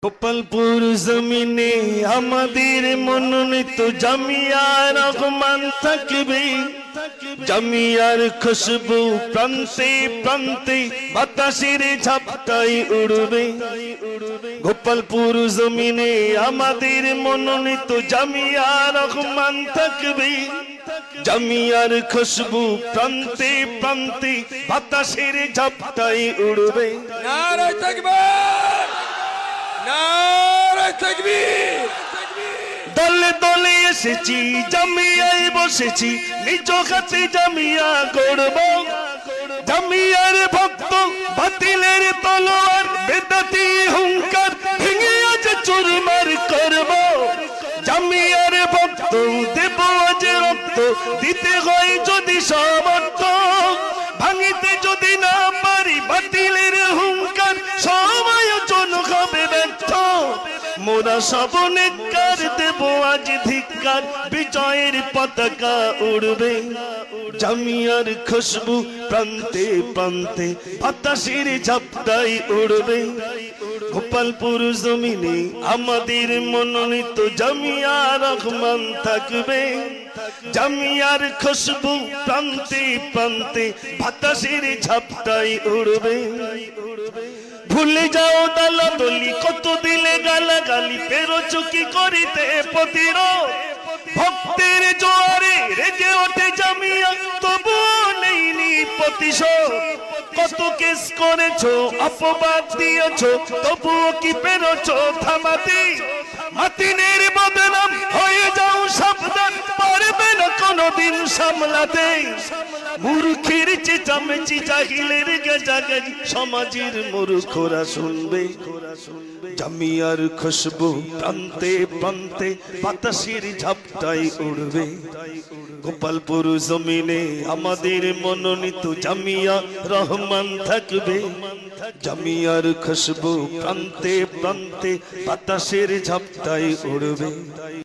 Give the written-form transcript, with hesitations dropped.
গোপালপুর জমিনে আমাদের মনোনীত জামিয়া রহমান থাকবে। জামিয়ার খুশবু প্রান্তে প্রান্তে বাতাসের ঝাপটায় উড়বে। গোপালপুর জমিনে আমাদের মনোনীত জামিয়া রহমান থাকবে। জামিয়ার খুশবু প্রান্তে প্রান্তে বাতাসের ঝাপটায় উড়বে। নারায়ে তাকবীর, নারায়ে তাকবীর। দলে দলে এসেছি, জামিয়ায় বসেছি, নিজ হাতে জামিয়া গড়ব। জামিয়ার ভক্ত বাতিলের তলোয়ার, বেদাতি হুঙ্কার ভেঙে আজ চুরমার করব। জামিয়ার ভক্ত দেব আজ রক্ত, দিতে হয় যদি সমর্থ। ভাঙিতে যদি না পারি বাতিলের হুঙ্কার, সব আয়োজন হবে ব্যর্থ। মোরা সব নেককার দেব আজ ধিক্কার, বিজয়ের পতাকা উড়বে। জামিয়ার খুশবু প্রান্তে প্রান্তে বাতাসের ঝাপটায় উড়বে। গোপালপুর জমিনে আমাদের মনোনীত জামিয়া রহমান থাকবে। জামিয়ার খুশবু প্রান্তে প্রান্তে বাতাসের ঝাপটায় উড়বে। ভুলে যাও দলাদলি, কত দিলে গালাগালি, পেরোছো কি করিতে প্রতিরোধ। ভক্তের জোয়ারে রেগে ওঠে জামিয়া, তবুও নেইনি প্রতিশোধ। কত কেস করেছো, অপবাদ দিয়েছো, তবুও কি পেরোছো থামাতে। মাতিনের বদনাম হয়ে যাও সাবধান, পারবে না কোনোদিন সামলাতে। মূর্খের চেঁচামেচি, জাহিলের গেজাগেজি, সমাজের মূর্খরা শুনবে। জামিয়ার খুশবু প্রান্তে প্রান্তে বাতাসের ঝাপটায় উড়বে। গোপালপুর জমিনে আমাদের মনোনীত জামিয়া রহমান থাকবে। জামিয়ার খুশবু প্রান্তে প্রান্তে বাতাসের ঝাপটায় উড়বে।